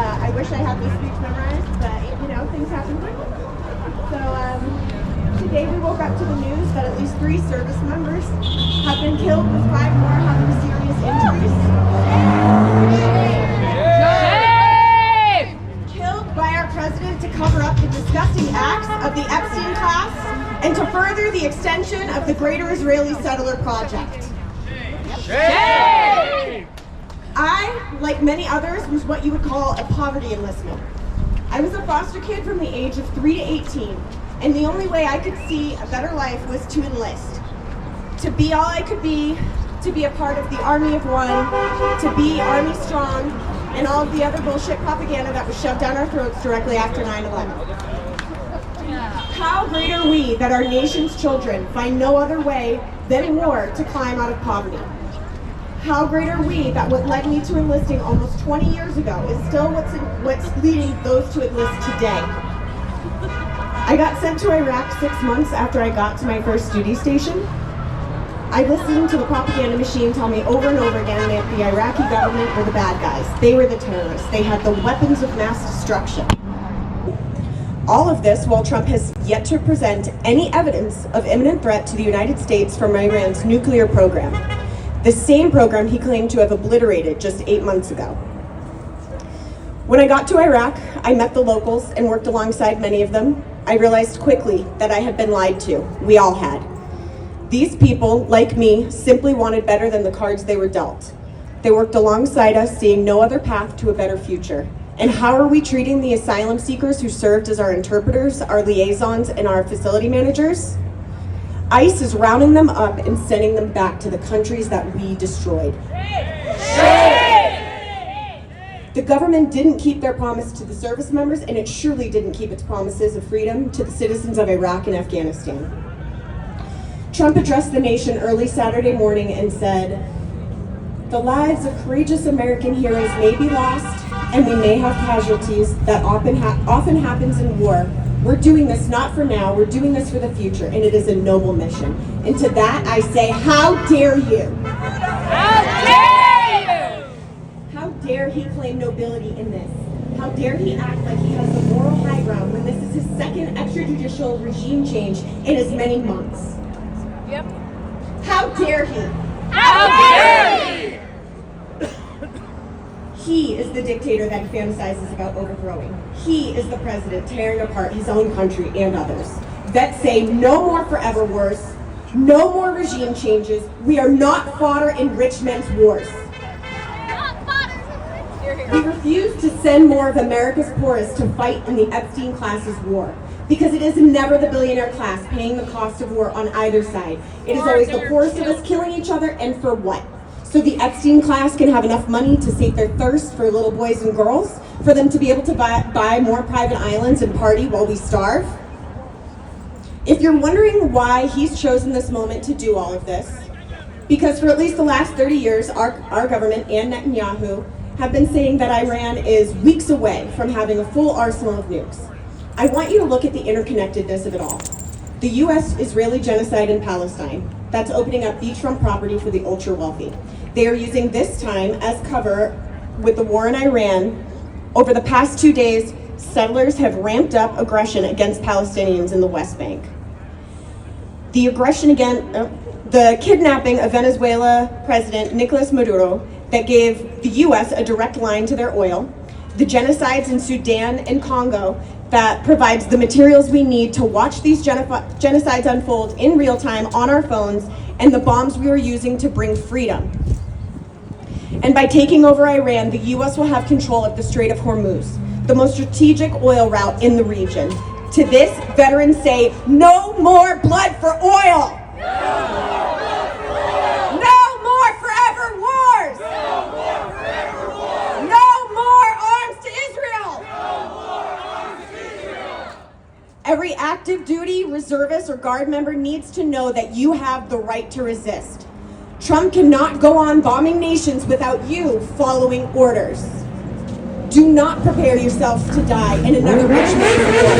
I wish I had this speech memorized, but you know, things happen quickly. So today we woke up to the news that at least 3 service members have been killed, with 5 more having serious injuries. Killed by our president to cover up the disgusting acts of the Epstein class and to further the extension of the Greater Israeli Settler Project. Shame! I, like many others, was what you would call a poverty enlistment. I was a foster kid from the age of 3 to 18, and the only way I could see a better life was to enlist. To be all I could be, to be a part of the Army of One, to be Army Strong, and all of the other bullshit propaganda that was shoved down our throats directly after 9/11. How great are we that our nation's children find no other way than war to climb out of poverty? How great are we that what led me to enlisting almost 20 years ago is still what's leading those to enlist today? I got sent to Iraq 6 months after I got to my first duty station. I listened to the propaganda machine tell me over and over again that the Iraqi government were the bad guys. They were the terrorists. They had the weapons of mass destruction. All of this while Trump has yet to present any evidence of imminent threat to the United States from Iran's nuclear program. The same program he claimed to have obliterated just 8 months ago. When I got to Iraq, I met the locals and worked alongside many of them. I realized quickly that I had been lied to. We all had. These people, like me, simply wanted better than the cards they were dealt. They worked alongside us, seeing no other path to a better future. And how are we treating the asylum seekers who served as our interpreters, our liaisons, and our facility managers? ICE is rounding them up and sending them back to the countries that we destroyed. The government didn't keep their promise to the service members, and it surely didn't keep its promises of freedom to the citizens of Iraq and Afghanistan. Trump addressed the nation early Saturday morning and said, "The lives of courageous American heroes may be lost, and we may have casualties. That often happens in war. We're doing this not for now, we're doing this for the future, and it is a noble mission." And to that I say, how dare you? How dare you? How dare he claim nobility in this? How dare he act like he has the moral high ground when this is his second extrajudicial regime change in as many months? Yep. How dare he? How dare he? He is the dictator that he fantasizes about overthrowing. He is the president tearing apart his own country and others. That say no more forever wars, no more regime changes. We are not fodder in rich men's wars. We refuse to send more of America's poorest to fight in the Epstein class's war, because it is never the billionaire class paying the cost of war on either side. It is always the poorest of us killing each other, and for what? So the Epstein class can have enough money to sate their thirst for little boys and girls, for them to be able to buy more private islands and party while we starve? If you're wondering why he's chosen this moment to do all of this, because for at least the last 30 years, our government and Netanyahu have been saying that Iran is weeks away from having a full arsenal of nukes. I want you to look at the interconnectedness of it all. The US-Israeli genocide in Palestine, that's opening up beachfront property for the ultra-wealthy. They are using this time as cover with the war in Iran. Over the past 2 days, settlers have ramped up aggression against Palestinians in the West Bank. The kidnapping of Venezuela President Nicolas Maduro that gave the US a direct line to their oil, the genocides in Sudan and Congo that provides the materials we need to watch these genocides unfold in real time on our phones, and the bombs we are using to bring freedom. And by taking over Iran, the US will have control of the Strait of Hormuz, the most strategic oil route in the region. To this, veterans say, no more blood for oil! No more forever reservist or guard member needs to know that you have the right to resist. Trump cannot go on bombing nations without you following orders. Do not prepare yourselves to die in another rich man's war.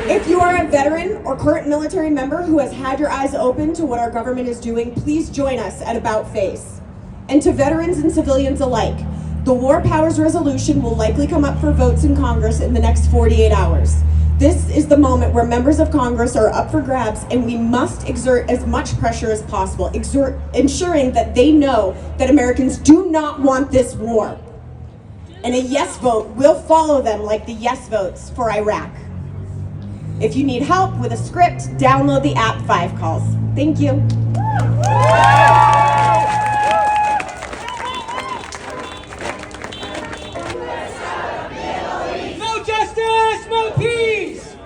If you are a veteran or current military member who has had your eyes open to what our government is doing, please join us at About Face. And to veterans and civilians alike, the War Powers Resolution will likely come up for votes in Congress in the next 48 hours. This is the moment where members of Congress are up for grabs, and we must exert as much pressure as possible, ensuring that they know that Americans do not want this war. And a yes vote will follow them like the yes votes for Iraq. If you need help with a script, download the app 5 Calls. Thank you. No justice, no peace.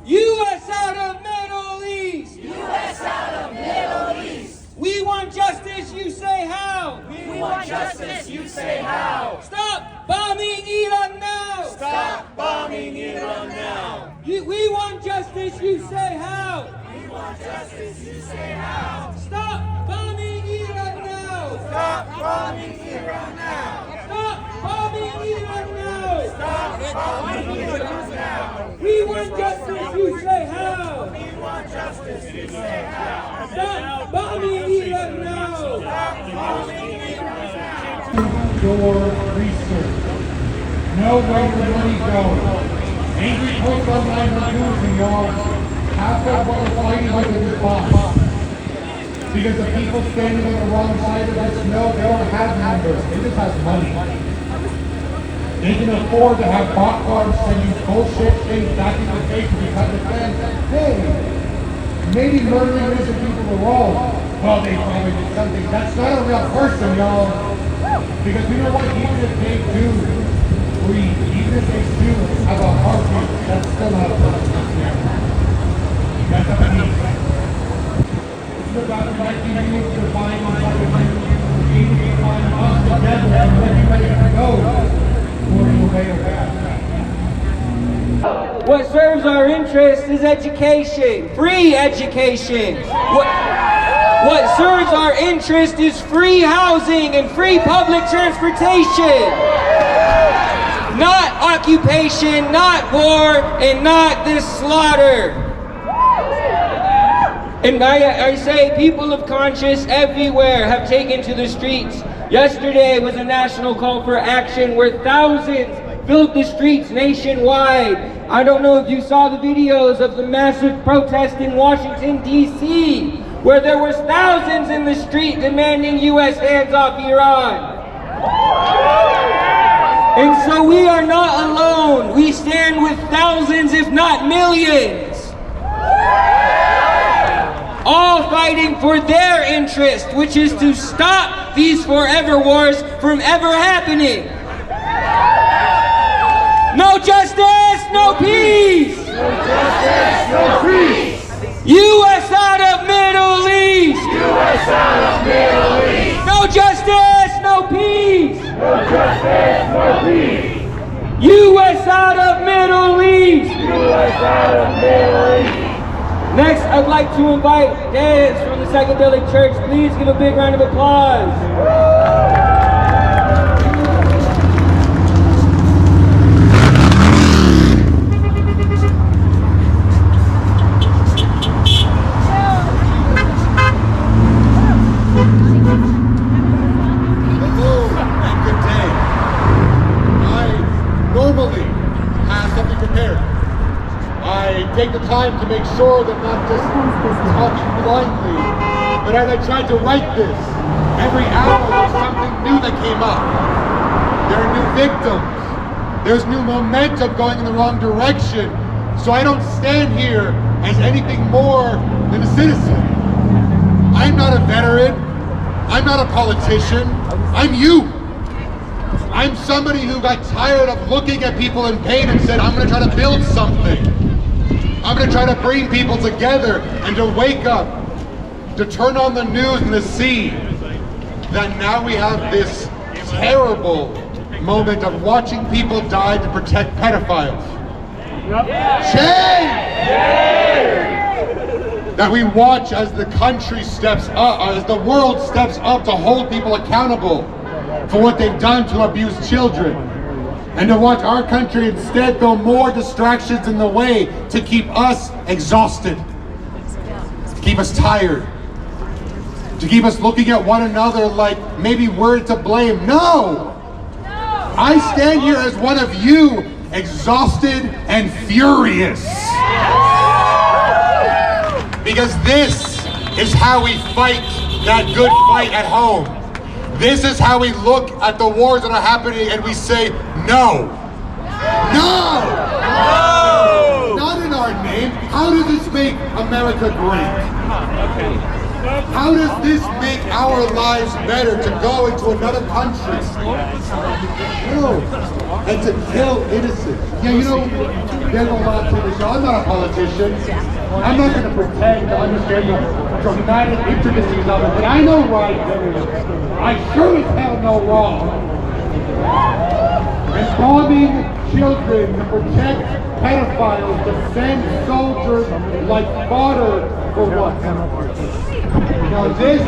U.S. out of Middle East. U.S. out of Middle East. We want justice, you say how. We want justice, you say how. Stop bombing Iran now. Stop bombing Iran now. We want justice, you say how. We want justice, you say how. Stop bombing Iran now. Stop bombing Iran now. Stop bombing Iran now. Stop bombing Iran now. We want justice, you say how. We want justice, you say how. Stop bombing Iran now. Stop bombing Iran now. Your research. Know where the money goes. Angry posts online are losing, y'all. Half of what we're fighting with is bots. Because the people standing on the wrong side of this know they don't have numbers. They just have money. They can afford to have bot farms sending bullshit things back in the face because of them. Hey, maybe murdering innocent people were wrong. Well, they probably did something. That's not a real person, y'all. Because you know what? Even if they do breathe, even if they do have a heartbeat, that's still not a person. That's what I mean. It's about the right thing to find on top of you. You need to find us together and let you ready to go. Or you obey or pass. What serves our interest is education, free education. What serves our interest is free housing and free public transportation. Not occupation, not war, and not this slaughter. And I say people of conscience everywhere have taken to the streets. Yesterday was a national call for action where thousands filled the streets nationwide. I don't know if you saw the videos of the massive protest in Washington, D.C., where there was thousands in the street demanding U.S. hands off Iran. And so we are not alone. We stand with thousands, if not millions, all fighting for their interest, which is to stop these forever wars from ever happening. No justice, no peace. No justice, no peace. U.S. out of Middle East. U.S. out of Middle East. No justice, no peace. No justice, no peace. U.S. out of Middle East. U.S. out of Middle East. Next, I'd like to invite Dance from the Psychedelic Church. Please give a big round of applause. Take the time to make sure that not just talking blindly, but as I tried to write this, every hour there's something new that came up. There are new victims. There's new momentum going in the wrong direction. So I don't stand here as anything more than a citizen. I'm not a veteran. I'm not a politician. I'm you. I'm somebody who got tired of looking at people in pain and said, I'm going to try to build something. I'm going to try to bring people together and to wake up, to turn on the news and to see that now we have this terrible moment of watching people die to protect pedophiles. Shame! That we watch as the country steps up, as the world steps up to hold people accountable for what they've done to abuse children. And to watch our country instead throw more distractions in the way to keep us exhausted, to keep us tired, to keep us looking at one another like maybe we're to blame. No! I stand here as one of you, exhausted and furious. Because this is how we fight that good fight at home. This is how we look at the wars that are happening and we say, no! No! No! Not in our name. How does this make America great? How does this make our lives better to go into another country? No. And to kill innocents. Yeah, you know, there's a lot to this show. I'm not a politician. I'm not going to pretend to understand the dramatic intricacies of it, but I know right. I sure as hell know wrong. And bombing children to protect pedophiles, to send soldiers like fodder for what? Now this,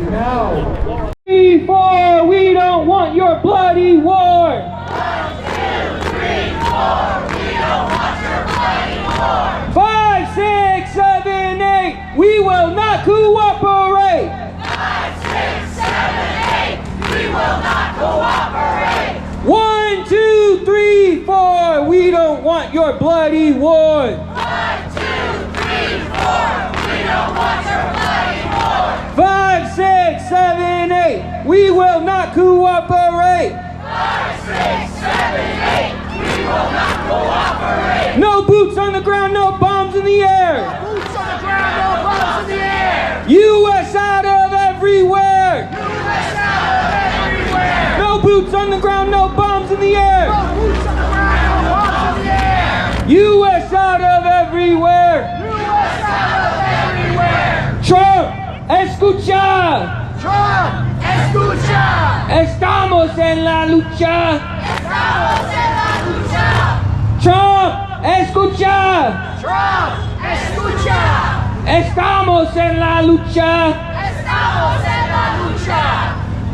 now. Before we don't want your bloody war. 1, 2, 3, 4, we don't want your bloody war. 5, 6, 7, 8, we will not cooperate. 5, 6, 7, 8, we will not cooperate. 1, 2, 3, 4, we don't want your bloody war. 1, 2, 3, 4, we don't want your bloody war. 5, 6, 7, 8, we will not cooperate. 5, 6, 7, 8, we will not cooperate. No boots on the ground, no bombs in the air. Boots on the ground, no bombs in the air. U.S. out of everywhere. U.S. out of everywhere. No boots on the ground, no bombs in the air. No boots on the ground, no bombs in the air. U.S. out of everywhere. U.S. out of everywhere. Trump, escucha. Trump, escucha. Estamos en la lucha. Estamos en la lucha. Trump, escucha. Trump, escucha. Estamos en la lucha. Estamos en la lucha.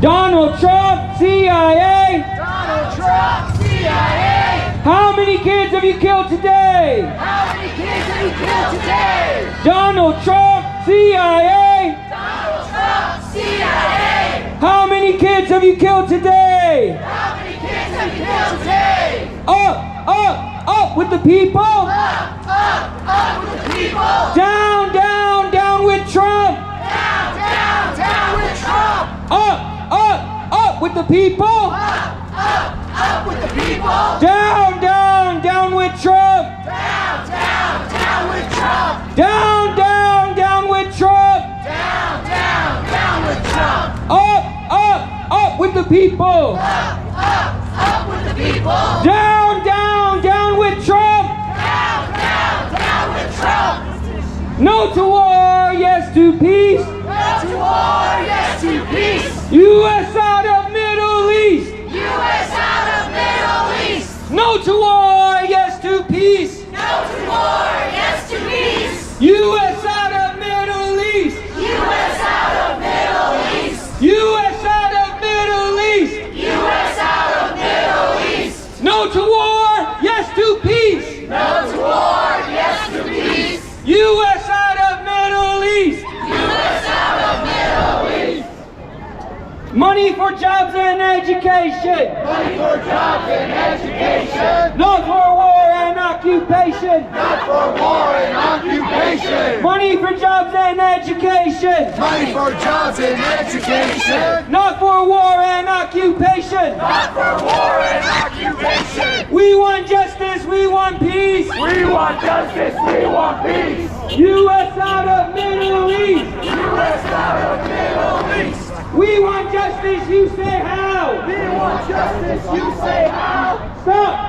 Donald Trump, CIA. Donald Trump, CIA. How many kids have you killed today? How many kids have you killed today? Donald Trump, CIA. Donald Trump, CIA. How many kids have you killed today? How many kids have you killed today? Up with the people. Up with the people. Down with Trump. Down with Trump. Up with the people. Up with the people. Down with Trump. Down with Trump. Down with Trump. Down with Trump. Up with the people. Up with the people. Down with Trump. Down with Trump. No to war, yes to peace. No to war, yes to peace. U.S. out of Middle East. U.S. out of Middle East. No to war, yes to peace. No to war, yes to peace. U.S. out of Middle East. U.S. out of Middle East. U.S. out of Middle East. U.S. out of Middle East. No to war, yes to peace. No to war, yes to peace. U.S. out of Middle East. U.S. out of Middle East. Money for jobs and education. Money for jobs and education. Not for war and occupation. Not for war and occupation. Money for jobs and education. Money for jobs and education. Not for war and occupation. Not for war and occupation. We want justice, we want peace. We want justice, we want peace. U.S. out of Middle East. U.S. out of Middle East. We want justice, you say how. We want justice, you say how. Stop